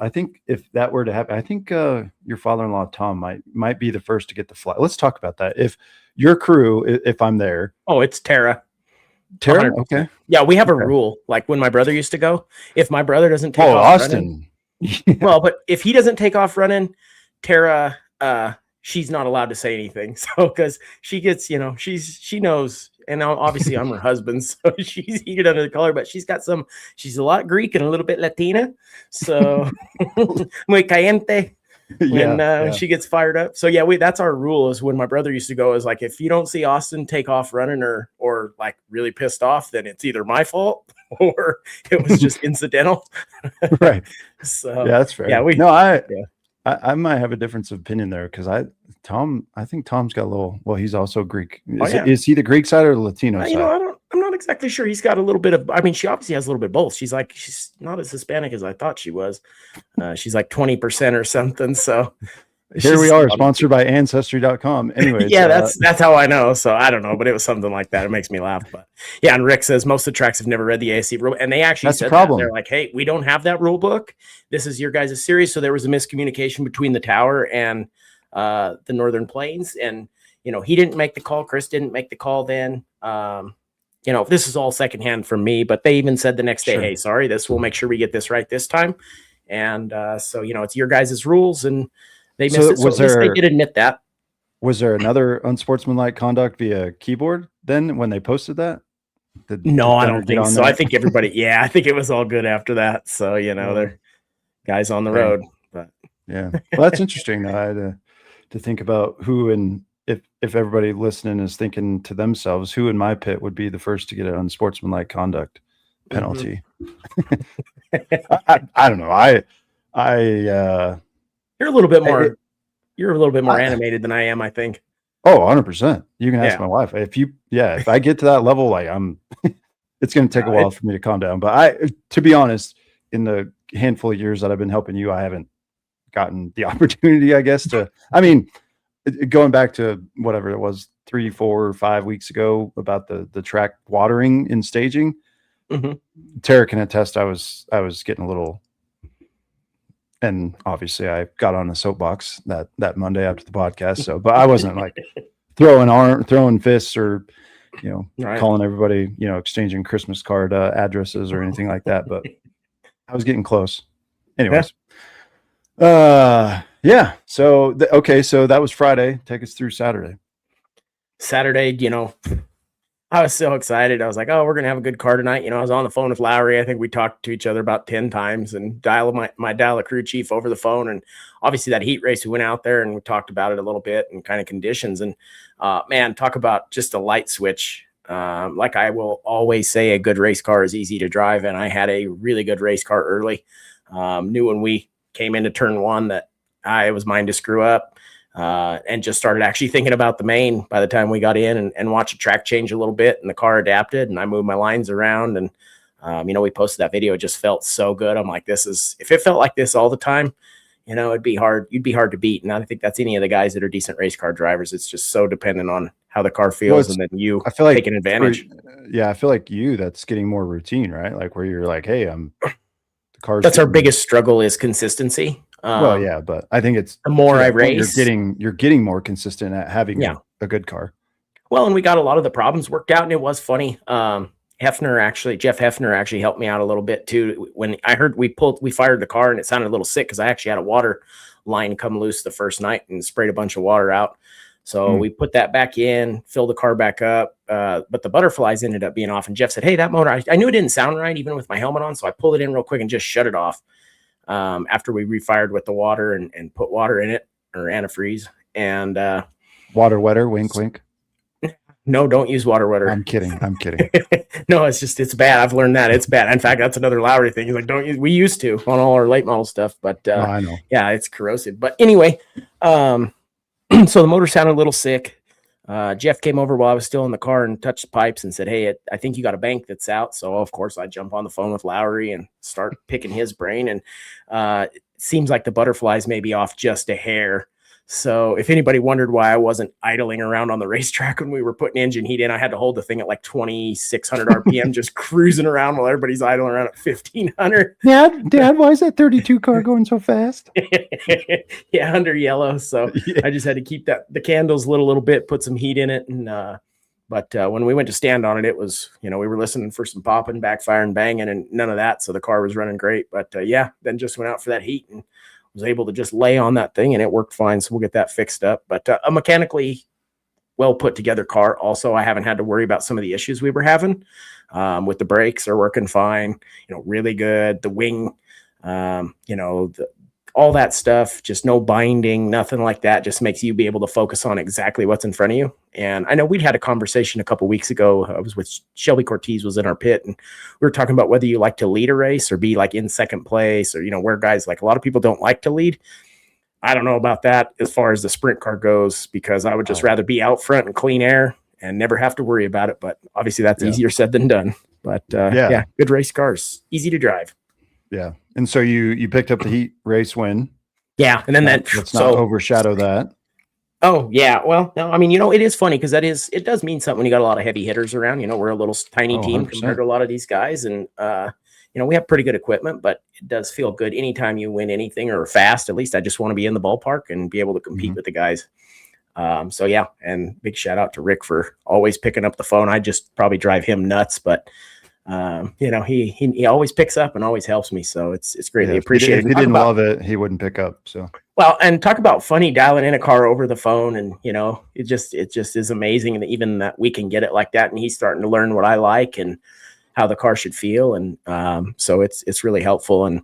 I think if that were to happen, I think your father-in-law Tom might be the first to get the flag. Let's talk about that. If your crew, if I'm there, it's Tara. 100%. Okay. Yeah, we have a rule. Like when my brother used to go, if my brother doesn't take off Austin. Running, well, but if he doesn't take off running, Tara, she's not allowed to say anything. So because she gets, you know, she knows. And now obviously I'm her husband, so she's heated under the collar, but she's a lot Greek and a little bit Latina. So muy caliente when she gets fired up. So yeah, that's our rule is when my brother used to go is like, if you don't see Austin take off running or like really pissed off, then it's either my fault or it was just incidental. Right. So yeah, that's fair. Yeah, I might have a difference of opinion there because I think Tom's got a little. Well, he's also Greek. Is he the Greek side or the Latino side? You know, I'm not exactly sure. He's got a little bit of. I mean, she obviously has a little bit of both. She's not as Hispanic as I thought she was. She's like 20% or something. So here we are, sponsored by Ancestry.com. Anyways, yeah, that's how I know. So I don't know, but it was something like that. It makes me laugh. But yeah, and Rick says most of the tracks have never read the ASC rule, and they actually said that. They're like, hey, we don't have that rule book. This is your guys' series. So there was a miscommunication between the tower and the Northern Plains, and you know, he didn't make the call. Chris didn't make the call then. You know, this is all secondhand from me, but they even said the next day, hey, sorry, we'll make sure we get this right this time. And so, you know, it's your guys' rules, and they missed it. So at least they did admit that. Was there another unsportsmanlike conduct via keyboard then when they posted that? No, I don't think so. I think everybody, I think it was all good after that. So, you know, they're guys on the road. But Yeah. Well, that's interesting. I had to think about who, and if everybody listening is thinking to themselves, who in my pit would be the first to get an unsportsmanlike conduct penalty. I don't know. You're a little bit more. I- You're a little bit more I- animated than I am, I think. Oh, 100%. You can ask Yeah. my wife. If I get to that level, like it's going to take a while for me to calm down. But to be honest, in the handful of years that I've been helping you, I haven't gotten the opportunity, I guess, going back to whatever it was, 3, 4, 5 weeks ago about the track watering and staging. Mm-hmm. Tara can attest. I was getting a little, and obviously I got on a soapbox that Monday after the podcast. So, but I wasn't like throwing fists or, calling everybody, exchanging Christmas card addresses or anything like that. But I was getting close. Anyways. Yeah. So, so that was Friday. Take us through Saturday. I was so excited. I was like, oh, we're going to have a good car tonight. I was on the phone with Lowry. I think we talked to each other about 10 times and dial a crew chief over the phone. And obviously that heat race, we went out there and we talked about it a little bit and kind of conditions. And man, talk about just a light switch. Like I will always say, a good race car is easy to drive. And I had a really good race car early. Knew when we came into turn one that it was mine to screw up. And just started actually thinking about the main by the time we got in and watched the track change a little bit and the car adapted and I moved my lines around and, we posted that video. It just felt so good. I'm like, if it felt like this all the time, it'd be hard. You'd be hard to beat. And I don't think that's any of the guys that are decent race car drivers. It's just so dependent on how the car feels. And then I feel like taking advantage. I feel like that's getting more routine, right? Like where you're like, hey, the car's. That's our biggest struggle is consistency. Well, yeah, but I think it's the more I race, you're getting more consistent at having a good car. Well, and we got a lot of the problems worked out, and it was funny. Jeff Hefner actually helped me out a little bit too. When I heard we fired the car and it sounded a little sick because I actually had a water line come loose the first night and sprayed a bunch of water out. So we put that back in, filled the car back up, but the butterflies ended up being off. And Jeff said, hey, that motor, I knew it didn't sound right even with my helmet on, so I pulled it in real quick and just shut it off. After we refired with the water and put water in it or antifreeze and water wetter, wink, wink. No, don't use water wetter. I'm kidding. No, it's bad. I've learned that it's bad. In fact, that's another Lowry thing. He's like, we used to on all our late model stuff, but I know. Yeah, it's corrosive. But anyway, so the motor sounded a little sick. Jeff came over while I was still in the car and touched the pipes and said, hey, I think you got a bank that's out. So of course I jump on the phone with Lowry and start picking his brain. And it seems like the butterflies may be off just a hair. So if anybody wondered why I wasn't idling around on the racetrack when we were putting engine heat in, I had to hold the thing at like 2,600 RPM, just cruising around while everybody's idling around at 1,500. Dad, why is that 32 car going so fast? Yeah, under yellow. So yeah. I just had to keep the candles lit a little bit, put some heat in it. And but when we went to stand on it, it was, we were listening for some popping, backfiring, banging, and none of that. So the car was running great. But then just went out for that heat and was able to just lay on that thing and it worked fine. So we'll get that fixed up. But a mechanically well put together car. Also, I haven't had to worry about some of the issues we were having with the brakes are working fine, really good. The wing, all that stuff, just no binding, nothing like that. Just makes you be able to focus on exactly what's in front of you. And I know we'd had a conversation a couple weeks ago. I was with Shelby Cortez was in our pit and we were talking about whether you like to lead a race or be like in second place or, where guys, like a lot of people don't like to lead. I don't know about that as far as the sprint car goes, because I would just rather be out front and clean air and never have to worry about it. But obviously that's easier said than done. But good race cars, easy to drive. Yeah. And so you picked up the heat race win. Yeah. And then let's not overshadow that. Oh yeah. Well, no, I mean, it is funny because it does mean something when you got a lot of heavy hitters around. We're a little tiny team 100%. Compared to a lot of these guys. And, we have pretty good equipment, but it does feel good anytime you win anything or fast. At least I just want to be in the ballpark and be able to compete with the guys. So yeah. And big shout out to Rick for always picking up the phone. I just probably drive him nuts, but he always picks up and always helps me. So it's greatly appreciated. If he didn't love it, he wouldn't pick up. So, well, and talk about funny dialing in a car over the phone. And, it just is amazing. And even that we can get it like that. And he's starting to learn what I like and how the car should feel. And so it's really helpful. And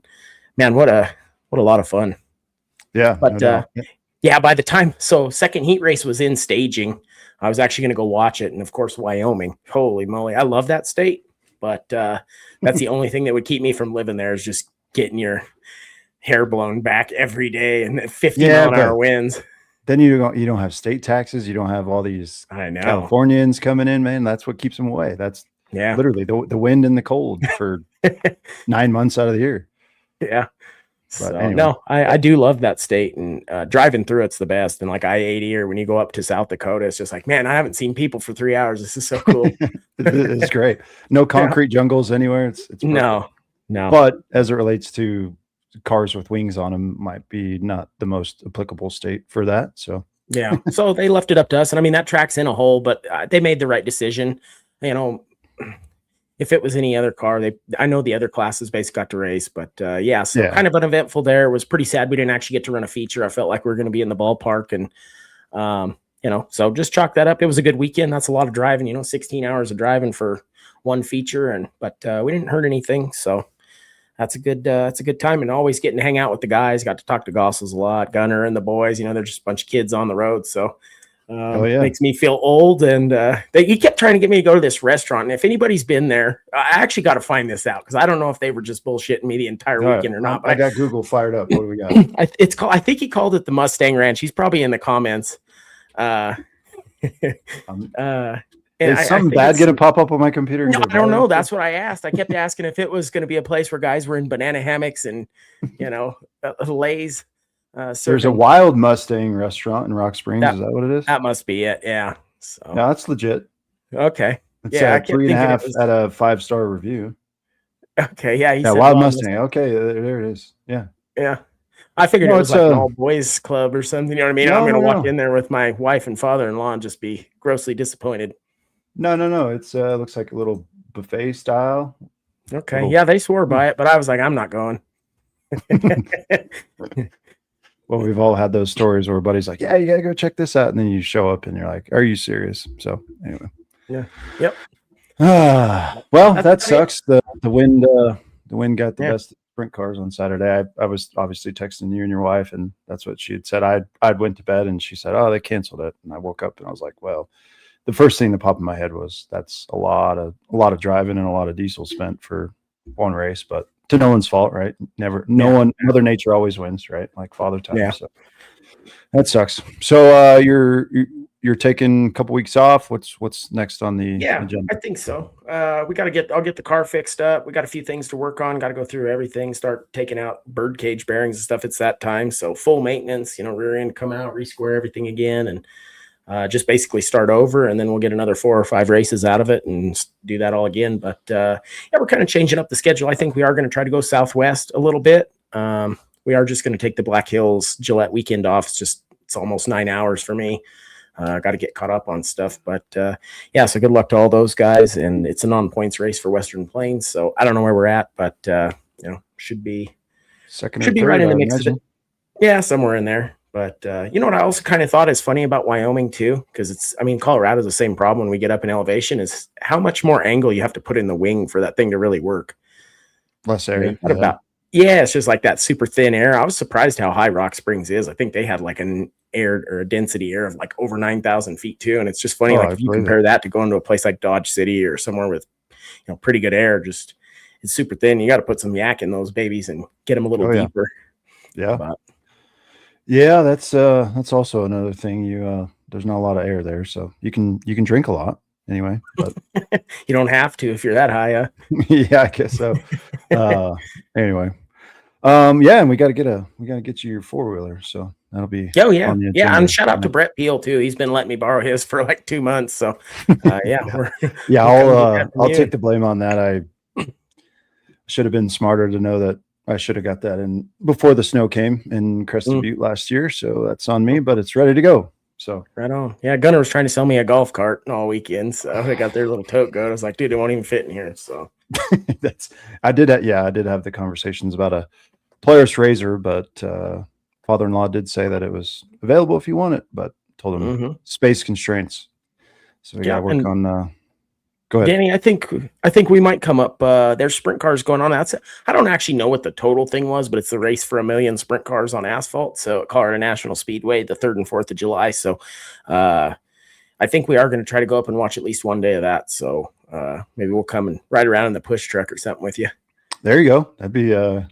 man, what a lot of fun. Yeah, no But doubt. Yeah. yeah, by the time, so second heat race was in staging. I was actually going to go watch it. And of course, Wyoming, holy moly, I love that state. But that's the only thing that would keep me from living there is just getting your hair blown back every day and 50 Yeah, mile an hour but winds. then you don't have state taxes. You don't have all these I know. Californians coming in, man. That's what keeps them away. That's Yeah. literally the wind and the cold for 9 months out of the year. Yeah. But So anyway. no, I do love that state, and driving through it's the best. And like I-80, or when you go up to South Dakota, it's just like, man, I haven't seen people for 3 hours. This is so cool. It's great. No concrete jungles anywhere. It's perfect. No. But as it relates to cars with wings on them, might be not the most applicable state for that. So yeah. So they left it up to us, and I mean that track's in a hole, but they made the right decision. You know, if it was any other car, I know the other classes basically got to race, but yeah, so kind of uneventful there. It was pretty sad we didn't actually get to run a feature. I felt like we were going to be in the ballpark, and you know, so just chalk that up. It was a good weekend. That's a lot of driving, you know, 16 hours of driving for one feature, but we didn't hurt anything, so that's a good time. And always getting to hang out with the guys. Got to talk to Gossels a lot, Gunner and the boys. You know, they're just a bunch of kids on the road, so makes me feel old. And he kept trying to get me to go to this restaurant. And if anybody's been there, I actually got to find this out because I don't know if they were just bullshitting me the entire weekend or not. But I got Google fired up. What do we got? I think he called it the Mustang Ranch. He's probably in the comments. Is something bad going to pop up on my computer? No, I don't know. That's what I asked. I kept asking if it was going to be a place where guys were in banana hammocks and, you know, lays. There's a Wild Mustang restaurant in Rock Springs. Is that what it is? That must be it. Yeah. So no, that's legit. Okay. It's a 3.5 out of 5-star review. Okay. Yeah. Yeah. Wild Mustang. Okay. There it is. Yeah. Yeah. I figured it was like an all boys club or something. You know what I mean? I'm going to walk in there with my wife and father-in-law and just be grossly disappointed. No. It's looks like a little buffet style. Okay. Yeah, they swore by it, but I was like, I'm not going. Well, we've all had those stories where a buddy's like, yeah, you gotta go check this out, and then you show up and you're like, are you serious? So anyway. Yeah. Yep. Well, that sucks. The wind got the best sprint cars on Saturday. I was obviously texting you and your wife, and that's what she had said. I'd went to bed and she said, oh, they canceled it. And I woke up and I was like, well, the first thing that popped in my head was that's a lot of driving and a lot of diesel spent for one race, but to no one's fault, right? Mother Nature always wins, right? Like Father Time. Yeah. So that sucks. So you're taking a couple weeks off. What's next on the agenda? I think so. I'll get the car fixed up. We got a few things to work on. Got to go through everything, start taking out bird cage bearings and stuff. It's that time. So full maintenance, you know, rear end come out, resquare everything again, and just basically start over, and then we'll get another 4 or 5 races out of it and do that all again. But yeah, we're kind of changing up the schedule. I think we are going to try to go southwest a little bit. We are just going to take the Black Hills Gillette weekend off. It's almost 9 hours for me. Got to get caught up on stuff, but yeah, so good luck to all those guys. And it's a non-points race for Western Plains, so I don't know where we're at, but you know, should be right in the mix of it. Yeah, somewhere in there. But you know what I also kind of thought is funny about Wyoming too, because Colorado's the same problem when we get up in elevation, is how much more angle you have to put in the wing for that thing to really work. Less area. It's just like that super thin air. I was surprised how high Rock Springs is. I think they had like an air or a density air of like over 9,000 feet too. And it's just funny, like if you compare that to going to a place like Dodge City or somewhere with, you know, pretty good air, just it's super thin. You got to put some yak in those babies and get them a little deeper. Yeah. Yeah, that's also another thing. There's not a lot of air there, so you can drink a lot anyway. But you don't have to if you're that high. Yeah, I guess so. Anyway, yeah, and we got to get you your 4-wheeler, so that'll be. Oh yeah, yeah. And shout out to Brett Peel too. He's been letting me borrow his for like 2 months. So yeah, I'll take the blame on that. I should have been smarter to know that. I should have got that in before the snow came in Crested Butte last year, so that's on me, but it's ready to go. So right on. Yeah, Gunner was trying to sell me a golf cart all weekend, so I got their little tote goat. I was like, dude, it won't even fit in here. So I did have the conversations about a Polaris Razor, but father-in-law did say that it was available if you want it, but told him space constraints. So we got to work on Go ahead. Danny, I think we might come up. There's sprint cars going on. I don't actually know what the total thing was, but it's the race for 1 million sprint cars on asphalt. So at Colorado National Speedway, the 3rd and 4th of July. So I think we are going to try to go up and watch at least one day of that. So maybe we'll come and ride around in the push truck or something with you. There you go. That'd be a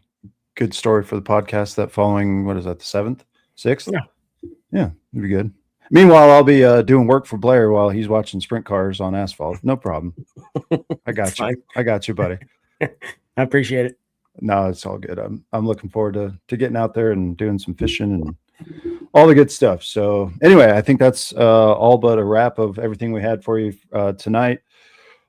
good story for the podcast that following, what is that, the 7th, 6th? Yeah, it'd be good. Meanwhile, I'll be doing work for Blair while he's watching sprint cars on asphalt. No problem. I got you. Fine. I got you, buddy. I appreciate it. No, it's all good. I'm looking forward to getting out there and doing some fishing and all the good stuff. So anyway, I think that's all but a wrap of everything we had for you tonight.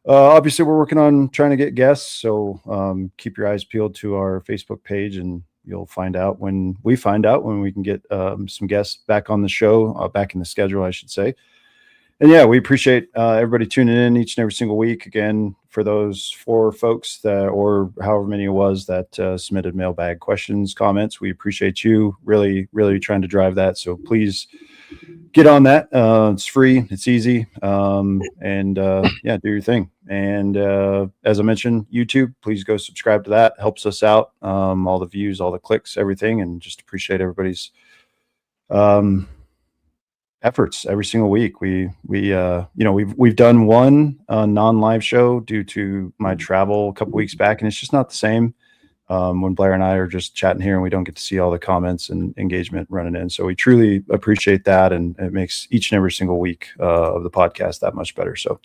Obviously, we're working on trying to get guests, so keep your eyes peeled to our Facebook page, and you'll find out when we can get some guests back on the show, back in the schedule, I should say. And yeah, we appreciate everybody tuning in each and every single week. Again, for those 4 folks that, or however many it was that submitted mailbag questions, comments, we appreciate you really, really trying to drive that. So please get on that. It's free, it's easy, and yeah, do your thing. And as I mentioned, YouTube, please go subscribe to that. Helps us out. All the views, all the clicks, everything, and just appreciate everybody's efforts every single week. We've done one non-live show due to my travel a couple weeks back, and it's just not the same when Blair and I are just chatting here and we don't get to see all the comments and engagement running in. So we truly appreciate that, and it makes each and every single week of the podcast that much better. So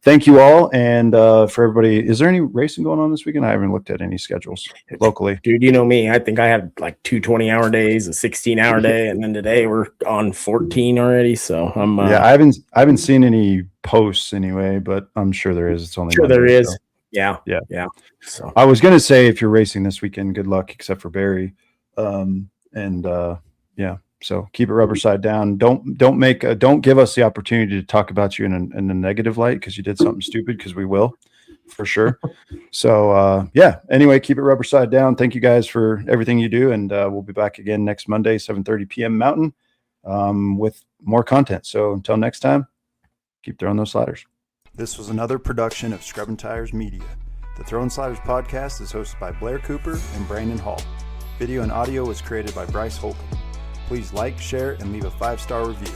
thank you all. And for everybody, is there any racing going on this weekend? I haven't looked at any schedules locally. Dude, you know me. I think I had like 2 20-hour days, a 16-hour day, and then today we're on 14 already. So I'm yeah, I haven't seen any posts anyway, but I'm sure there is. It's only sure Monday, there is. so. Yeah. Yeah. So I was gonna say, if you're racing this weekend, good luck, except for Barry. Yeah. So keep it rubber side down. Don't give us the opportunity to talk about you in a negative light because you did something stupid, because we will, for sure. So yeah. Anyway, keep it rubber side down. Thank you guys for everything you do, and we'll be back again next Monday, 7:30 p.m. Mountain, with more content. So until next time, keep throwing those sliders. This was another production of Scrubbin' Tires Media. The Throwin' Sliders podcast is hosted by Blair Cooper and Brandon Hall. Video and audio was created by Bryce Holcomb. Please like, share, and leave a 5-star review.